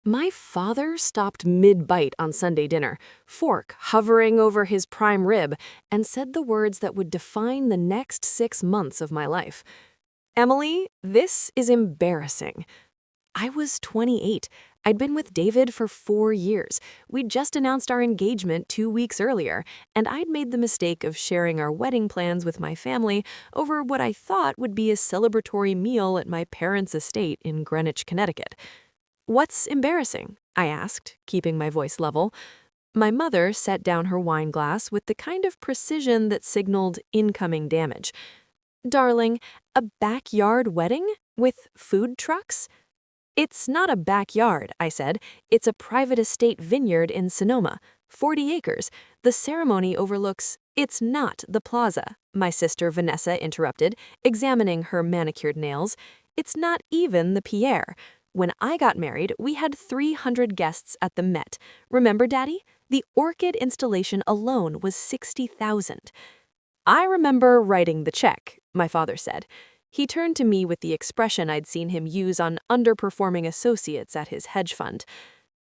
My father stopped mid-bite on Sunday dinner, fork hovering over his prime rib, and said the words that would define the next 6 months of my life. Emily, this is embarrassing. I was 28. I'd been with David for 4 years. We'd just announced our engagement 2 weeks earlier, and I'd made the mistake of sharing our wedding plans with my family over what I thought would be a celebratory meal at my parents' estate in Greenwich, Connecticut. "What's embarrassing?" I asked, keeping my voice level. My mother set down her wine glass with the kind of precision that signaled incoming damage. "Darling, a backyard wedding? With food trucks?" "It's not a backyard," I said. "It's a private estate vineyard in Sonoma, 40 acres. The ceremony overlooks—" "It's not the plaza," my sister Vanessa interrupted, examining her manicured nails. "It's not even the Pierre. When I got married, we had 300 guests at the Met. Remember, Daddy? The orchid installation alone was $60,000. "I remember writing the check," my father said. He turned to me with the expression I'd seen him use on underperforming associates at his hedge fund.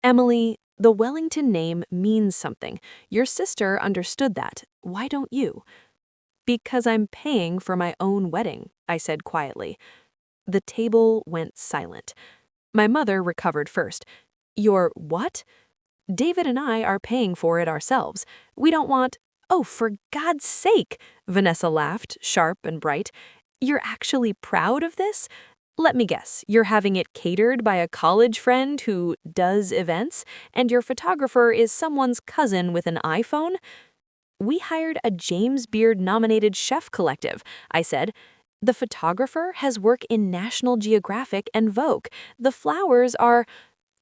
"Emily, the Wellington name means something. Your sister understood that. Why don't you?" "Because I'm paying for my own wedding," I said quietly. The table went silent. My mother recovered first. "You're what?" "David and I are paying for it ourselves. We don't want—" "Oh, for God's sake!" Vanessa laughed, sharp and bright. "You're actually proud of this? Let me guess, you're having it catered by a college friend who does events, and your photographer is someone's cousin with an iPhone?" "We hired a James Beard-nominated chef collective," I said. "The photographer has work in National Geographic and Vogue. The flowers are—"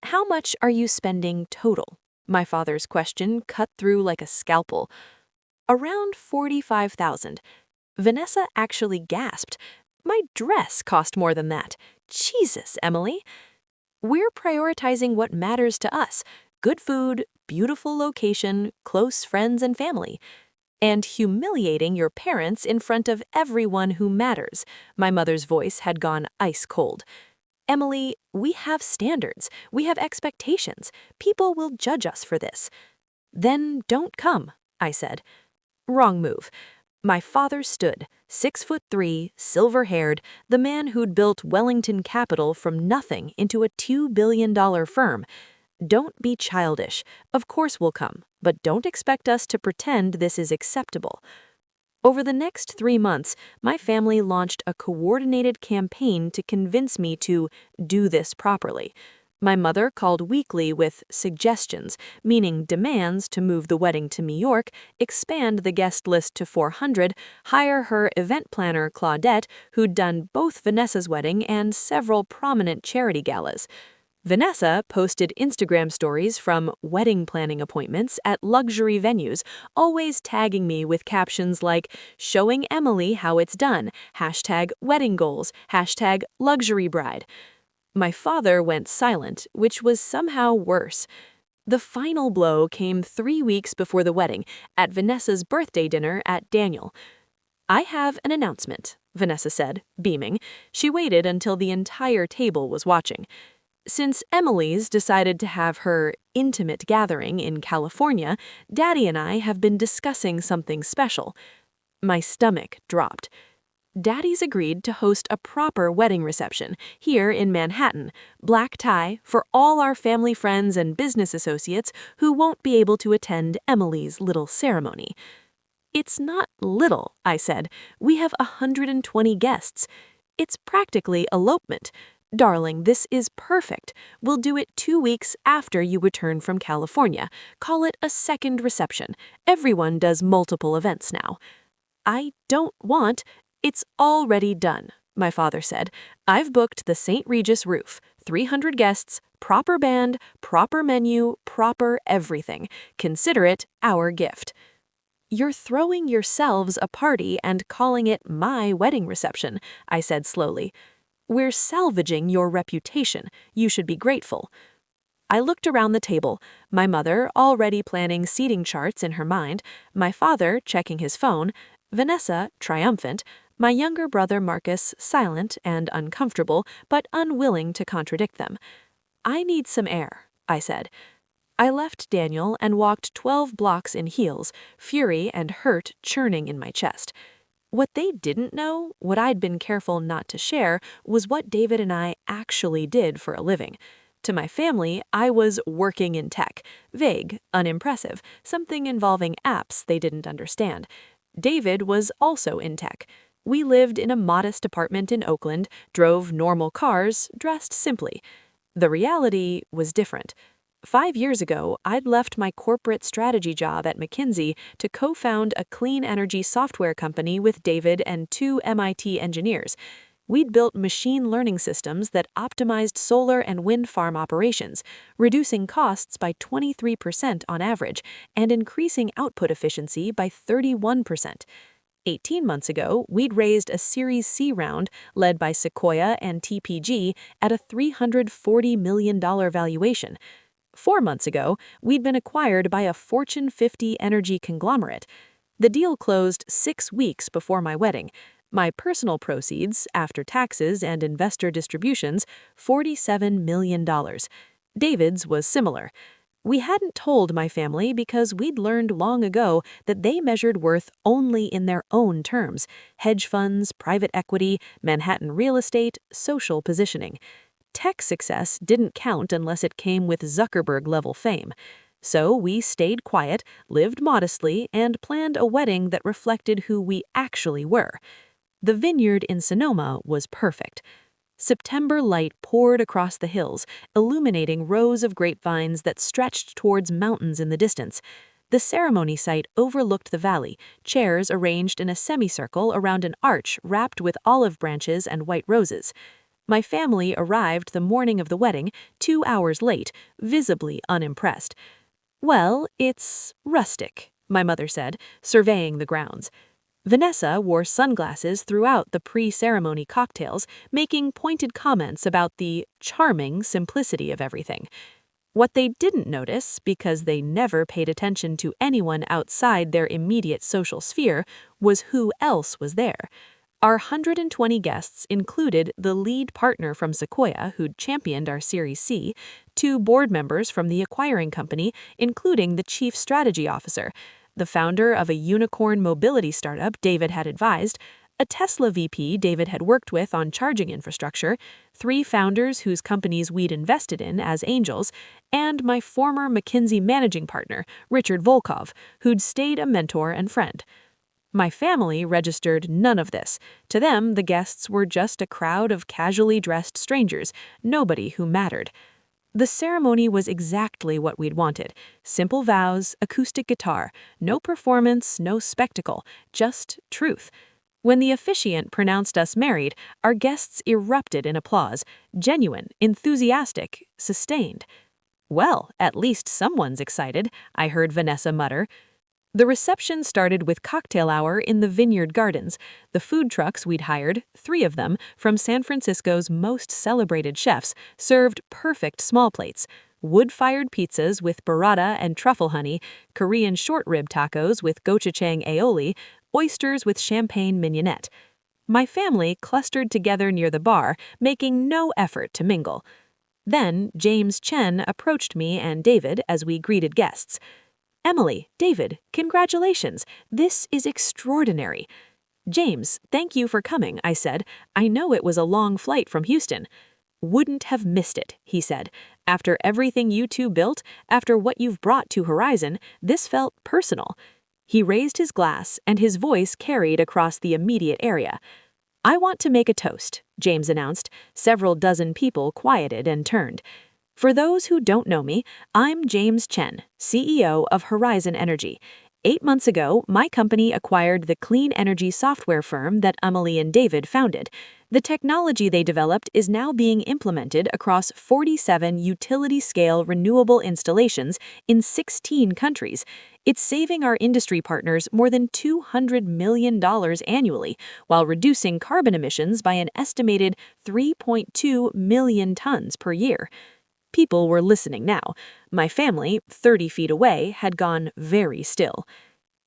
"How much are you spending total?" My father's question cut through like a scalpel. "Around $45,000. Vanessa actually gasped. "My dress cost more than that. Jesus, Emily." "We're prioritizing what matters to us. Good food, beautiful location, close friends and family. And humiliating your parents in front of everyone who matters." My mother's voice had gone ice cold. "Emily, we have standards. We have expectations. People will judge us for this." "Then don't come," I said. Wrong move. My father stood, 6'3", silver-haired, the man who'd built Wellington Capital from nothing into a $2 billion firm. "Don't be childish. Of course we'll come, but don't expect us to pretend this is acceptable." Over the next 3 months, my family launched a coordinated campaign to convince me to do this properly. My mother called weekly with suggestions, meaning demands to move the wedding to New York, expand the guest list to 400, hire her event planner Claudette, who'd done both Vanessa's wedding and several prominent charity galas. Vanessa posted Instagram stories from wedding planning appointments at luxury venues, always tagging me with captions like, "Showing Emily how it's done," #wedding goals, #luxury bride. My father went silent, which was somehow worse. The final blow came 3 weeks before the wedding, at Vanessa's birthday dinner at Daniel. "I have an announcement," Vanessa said, beaming. She waited until the entire table was watching. "Since Emily's decided to have her intimate gathering in California, Daddy and I have been discussing something special." My stomach dropped. Daddy's agreed to host a proper wedding reception here in Manhattan, black tie, for all our family friends and business associates who won't be able to attend Emily's little ceremony. "It's not little," I said. "We have 120 guests. It's practically elopement. Darling, this is perfect. We'll do it 2 weeks after you return from California. Call it a second reception. Everyone does multiple events now." "I don't want—" "It's already done," my father said. "I've booked the St. Regis roof, 300 guests, proper band, proper menu, proper everything. Consider it our gift." "You're throwing yourselves a party and calling it my wedding reception," I said slowly. "We're salvaging your reputation. You should be grateful." I looked around the table, my mother already planning seating charts in her mind, my father checking his phone, Vanessa triumphant, my younger brother Marcus silent and uncomfortable, but unwilling to contradict them. I need some air, I said. I left Daniel and walked 12 blocks in heels, fury and hurt churning in my chest. What they didn't know, what I'd been careful not to share, was what David and I actually did for a living. To my family, I was working in tech, vague, unimpressive, something involving apps they didn't understand. David was also in tech. We lived in a modest apartment in Oakland, drove normal cars, dressed simply. The reality was different. 5 years ago, I'd left my corporate strategy job at McKinsey to co-found a clean energy software company with David and 2 MIT engineers. We'd built machine learning systems that optimized solar and wind farm operations, reducing costs by 23% on average and increasing output efficiency by 31%. 18 months ago, we'd raised a Series C round led by Sequoia and TPG at a $340 million valuation. 4 months ago, we'd been acquired by a Fortune 50 energy conglomerate. The deal closed 6 weeks before my wedding. My personal proceeds, after taxes and investor distributions, $47 million. David's was similar. We hadn't told my family because we'd learned long ago that they measured worth only in their own terms: hedge funds, private equity, Manhattan real estate, social positioning. Tech success didn't count unless it came with Zuckerberg-level fame. So we stayed quiet, lived modestly, and planned a wedding that reflected who we actually were. The vineyard in Sonoma was perfect. September light poured across the hills, illuminating rows of grapevines that stretched towards mountains in the distance. The ceremony site overlooked the valley, chairs arranged in a semicircle around an arch wrapped with olive branches and white roses. My family arrived the morning of the wedding, 2 hours late, visibly unimpressed. "Well, it's rustic," my mother said, surveying the grounds. Vanessa wore sunglasses throughout the pre-ceremony cocktails, making pointed comments about the charming simplicity of everything. What they didn't notice, because they never paid attention to anyone outside their immediate social sphere, was who else was there. Our 120 guests included the lead partner from Sequoia, who'd championed our Series C, 2 board members from the acquiring company, including the chief strategy officer, the founder of a unicorn mobility startup David had advised, a Tesla VP David had worked with on charging infrastructure, 3 founders whose companies we'd invested in as angels, and my former McKinsey managing partner, Richard Volkov, who'd stayed a mentor and friend. My family registered none of this. To them, the guests were just a crowd of casually dressed strangers, nobody who mattered. The ceremony was exactly what we'd wanted. Simple vows, acoustic guitar, no performance, no spectacle, just truth. When the officiant pronounced us married, our guests erupted in applause, genuine, enthusiastic, sustained. "Well, at least someone's excited," I heard Vanessa mutter. The reception started with cocktail hour in the Vineyard Gardens. The food trucks we'd hired, 3 of them, from San Francisco's most celebrated chefs, served perfect small plates: wood-fired pizzas with burrata and truffle honey, Korean short rib tacos with gochujang aioli, oysters with champagne mignonette. My family clustered together near the bar, making no effort to mingle. Then James Chen approached me and David as we greeted guests. "Emily, David, congratulations. This is extraordinary." "James, thank you for coming," I said. "I know it was a long flight from Houston." "Wouldn't have missed it," he said. "After everything you 2 built, after what you've brought to Horizon, this felt personal." He raised his glass, and his voice carried across the immediate area. "I want to make a toast," James announced. Several dozen people quieted and turned. "For those who don't know me, I'm James Chen, CEO of Horizon Energy. 8 months ago, my company acquired the clean energy software firm that Emily and David founded. The technology they developed is now being implemented across 47 utility-scale renewable installations in 16 countries. It's saving our industry partners more than $200 million annually, while reducing carbon emissions by an estimated 3.2 million tons per year." People were listening now. My family, 30 feet away, had gone very still.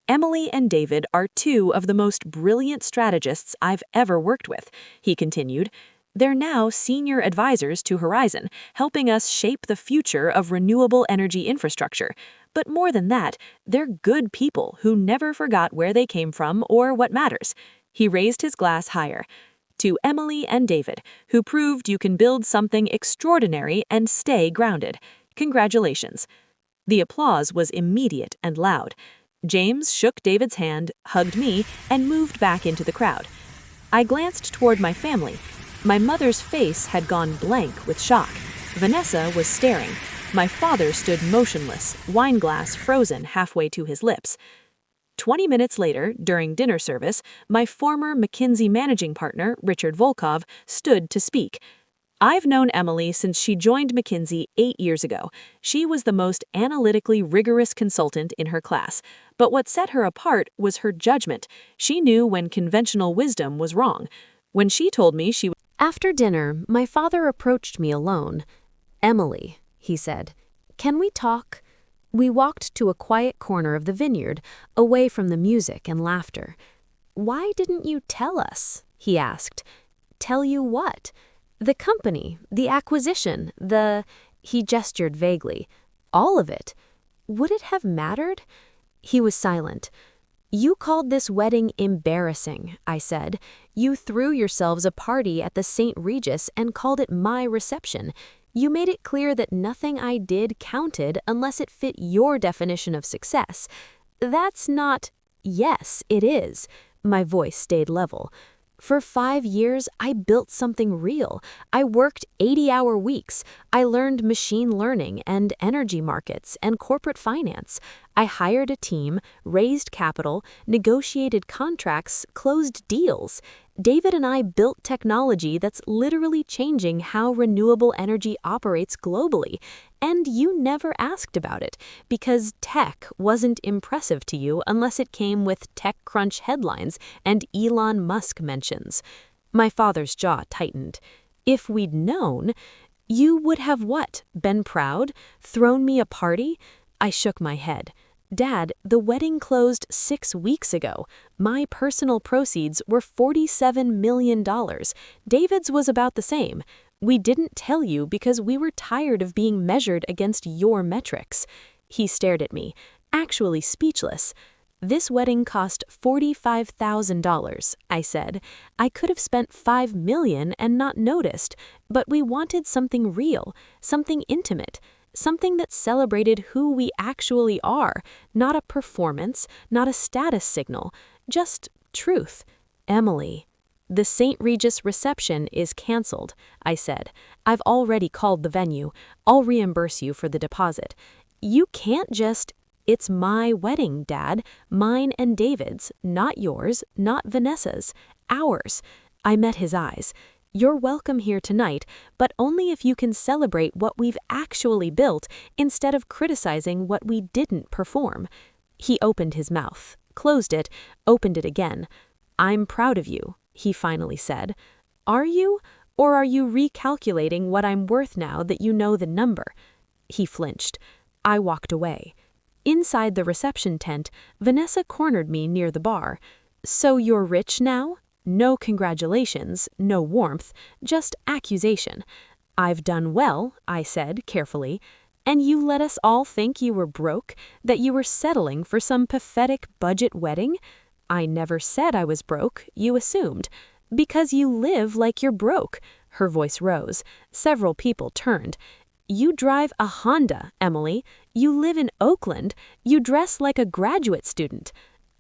"Emily and David are 2 of the most brilliant strategists I've ever worked with," he continued. They're now senior advisors to Horizon, helping us shape the future of renewable energy infrastructure. But more than that, they're good people who never forgot where they came from or what matters. He raised his glass higher. To Emily and David, who proved you can build something extraordinary and stay grounded. Congratulations. The applause was immediate and loud. James shook David's hand, hugged me, and moved back into the crowd. I glanced toward my family. My mother's face had gone blank with shock. Vanessa was staring. My father stood motionless, wine glass frozen halfway to his lips. 20 minutes later, during dinner service, my former McKinsey managing partner, Richard Volkov, stood to speak. I've known Emily since she joined McKinsey 8 years ago. She was the most analytically rigorous consultant in her class. But what set her apart was her judgment. She knew when conventional wisdom was wrong. When she told me she was... After dinner, my father approached me alone. "Emily," he said, "can we talk?" We walked to a quiet corner of the vineyard, away from the music and laughter. "Why didn't you tell us?" he asked. "Tell you what?" "The company, the acquisition, He gestured vaguely. "All of it. Would it have mattered?" He was silent. "You called this wedding embarrassing," I said. "You threw yourselves a party at the St. Regis and called it my reception. You made it clear that nothing I did counted unless it fit your definition of success. That's not..." "Yes, it is." My voice stayed level. "For 5 years, I built something real. I worked 80-hour weeks. I learned machine learning and energy markets and corporate finance. I hired a team, raised capital, negotiated contracts, closed deals. David and I built technology that's literally changing how renewable energy operates globally. And you never asked about it, because tech wasn't impressive to you unless it came with TechCrunch headlines and Elon Musk mentions." My father's jaw tightened. "If we'd known..." "You would have what? Been proud? Thrown me a party?" I shook my head. "Dad, the wedding closed 6 weeks ago. My personal proceeds were $47 million. David's was about the same. We didn't tell you because we were tired of being measured against your metrics." He stared at me, actually speechless. "This wedding cost $45,000, I said. "I could have spent $5 million and not noticed, but we wanted something real, something intimate. Something that celebrated who we actually are, not a performance, not a status signal, just truth." "Emily." "The St. Regis reception is canceled," I said. "I've already called the venue. I'll reimburse you for the deposit." "You can't just..." "It's my wedding, Dad. Mine and David's, not yours, not Vanessa's. Ours." I met his eyes. "You're welcome here tonight, but only if you can celebrate what we've actually built instead of criticizing what we didn't perform." He opened his mouth, closed it, opened it again. "I'm proud of you," he finally said. "Are you? Or are you recalculating what I'm worth now that you know the number?" He flinched. I walked away. Inside the reception tent, Vanessa cornered me near the bar. "So you're rich now?" No congratulations, no warmth, just accusation. "I've done well," I said carefully. "And you let us all think you were broke, that you were settling for some pathetic budget wedding?" "I never said I was broke, you assumed." "Because you live like you're broke." Her voice rose. Several people turned. "You drive a Honda, Emily. You live in Oakland. You dress like a graduate student."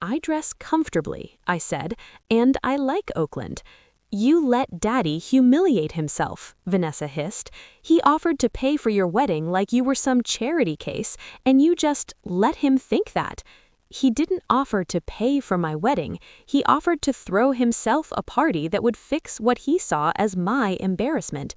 "I dress comfortably," I said, "and I like Oakland." "You let Daddy humiliate himself," Vanessa hissed. "He offered to pay for your wedding like you were some charity case, and you just let him think that." "He didn't offer to pay for my wedding. He offered to throw himself a party that would fix what he saw as my embarrassment."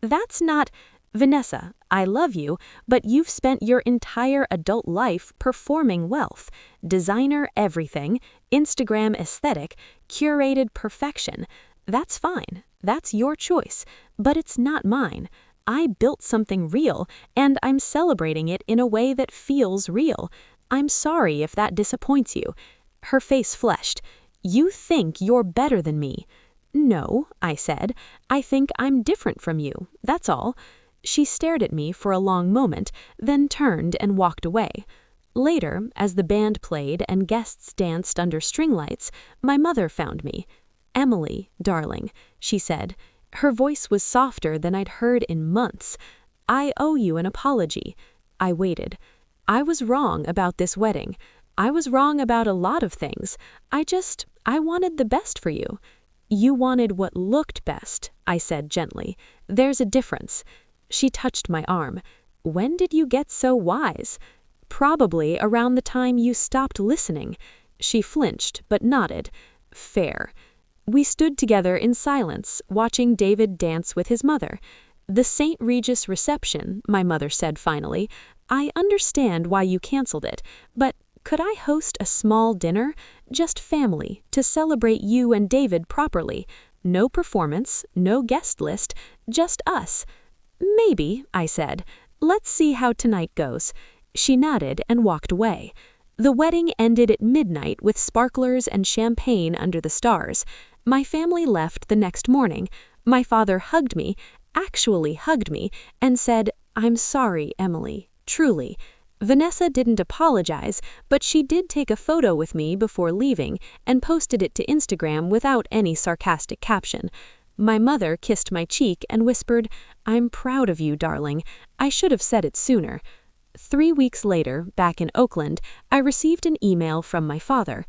"That's not..." "Vanessa, I love you, but you've spent your entire adult life performing wealth. Designer everything, Instagram aesthetic, curated perfection. That's fine. That's your choice. But it's not mine. I built something real, and I'm celebrating it in a way that feels real. I'm sorry if that disappoints you." Her face flushed. "You think you're better than me." No, I said. I think I'm different from you, that's all. She stared at me for a long moment, then turned and walked away. Later, as the band played and guests danced under string lights, my mother found me. "Emily, darling," she said. Her voice was softer than I'd heard in months. "I owe you an apology." I waited. "I was wrong about this wedding. I was wrong about a lot of things. I wanted the best for you." "You wanted what looked best," I said gently. "There's a difference." She touched my arm. "When did you get so wise?" "Probably around the time you stopped listening." She flinched, but nodded. "Fair." We stood together in silence, watching David dance with his mother. "The St. Regis reception," my mother said finally. "I understand why you canceled it, but could I host a small dinner? Just family, to celebrate you and David properly. No performance, no guest list, just us." "Maybe," I said. "Let's see how tonight goes." She nodded and walked away. The wedding ended at midnight with sparklers and champagne under the stars. My family left the next morning. My father actually hugged me, and said, "I'm sorry, Emily, truly." Vanessa didn't apologize, but she did take a photo with me before leaving and posted it to Instagram without any sarcastic caption. My mother kissed my cheek and whispered, "I'm proud of you, darling. I should have said it sooner." 3 weeks later, back in Oakland, I received an email from my father.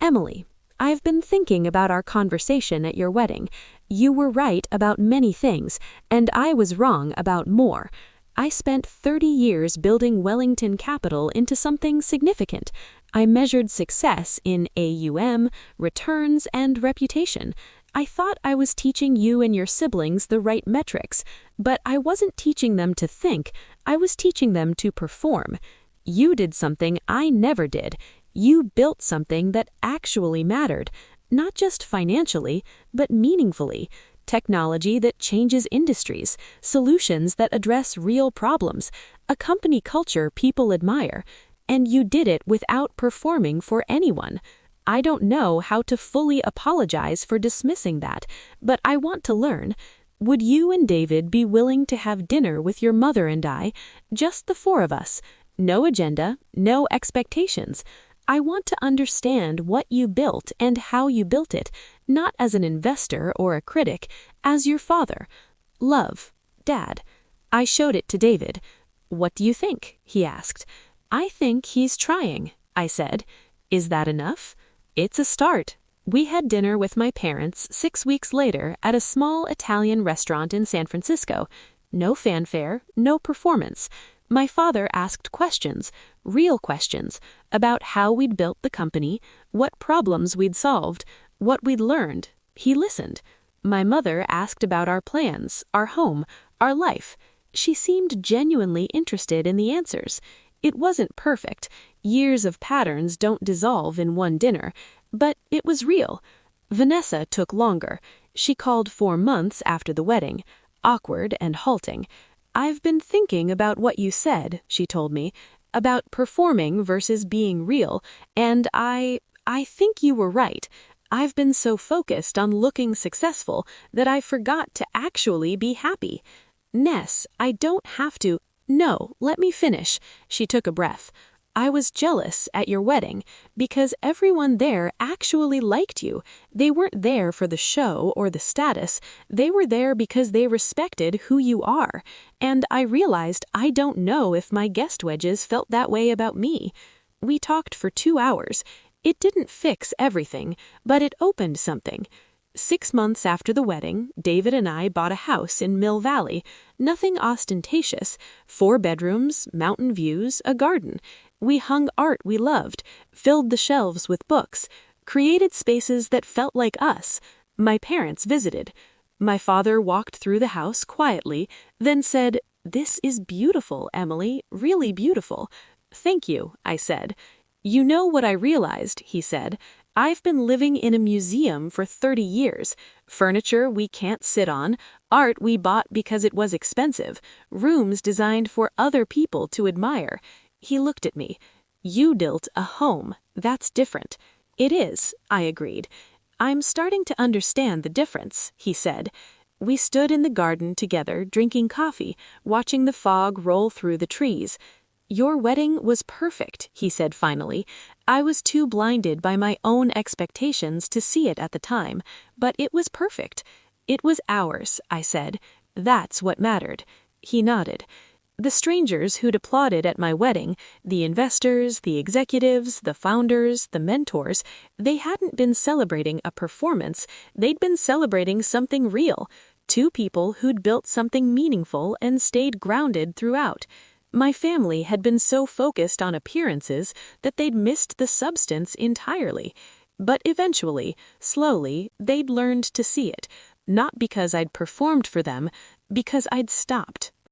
"Emily, I've been thinking about our conversation at your wedding. You were right about many things, and I was wrong about more. I spent 30 years building Wellington Capital into something significant. I measured success in AUM, returns, and reputation. I thought I was teaching you and your siblings the right metrics, but I wasn't teaching them to think, I was teaching them to perform. You did something I never did. You built something that actually mattered, not just financially, but meaningfully. Technology that changes industries, solutions that address real problems, a company culture people admire. And you did it without performing for anyone. I don't know how to fully apologize for dismissing that, but I want to learn. Would you and David be willing to have dinner with your mother and I, just the 4 of us? No agenda, no expectations. I want to understand what you built and how you built it, not as an investor or a critic, as your father. Love, Dad." I showed it to David. "What do you think?" he asked. "I think he's trying," I said. "Is that enough?" "It's a start." We had dinner with my parents 6 weeks later at a small Italian restaurant in San Francisco. No fanfare, no performance. My father asked questions, real questions, about how we'd built the company, what problems we'd solved, what we'd learned. He listened. My mother asked about our plans, our home, our life. She seemed genuinely interested in the answers. It wasn't perfect. Years of patterns don't dissolve in one dinner, but it was real. Vanessa took longer. She called 4 months after the wedding, awkward and halting. "I've been thinking about what you said," she told me, "about performing versus being real, and I think you were right. I've been so focused on looking successful that I forgot to actually be happy. Ness, I don't have to—" "No, let me finish." She took a breath. "I was jealous at your wedding because everyone there actually liked you. They weren't there for the show or the status. They were there because they respected who you are. And I realized I don't know if my guest wedges felt that way about me." We talked for 2 hours. It didn't fix everything, but it opened something. 6 months after the wedding, David and I bought a house in Mill Valley. Nothing ostentatious. 4 bedrooms, mountain views, a garden. We hung art we loved, filled the shelves with books, created spaces that felt like us. My parents visited. My father walked through the house quietly, then said, "This is beautiful, Emily, really beautiful." "Thank you," I said. "You know what I realized," he said. "I've been living in a museum for 30 years. Furniture we can't sit on, art we bought because it was expensive, rooms designed for other people to admire." He looked at me. "You built a home. That's different." "It is," I agreed. "I'm starting to understand the difference," he said. We stood in the garden together, drinking coffee, watching the fog roll through the trees. "Your wedding was perfect," he said finally. "I was too blinded by my own expectations to see it at the time, but it was perfect." "It was ours," I said. "That's what mattered." He nodded. The strangers who'd applauded at my wedding, the investors, the executives, the founders, the mentors, they hadn't been celebrating a performance, they'd been celebrating something real. Two people who'd built something meaningful and stayed grounded throughout. My family had been so focused on appearances that they'd missed the substance entirely. But eventually, slowly, they'd learned to see it, not because I'd performed for them, because I'd stopped.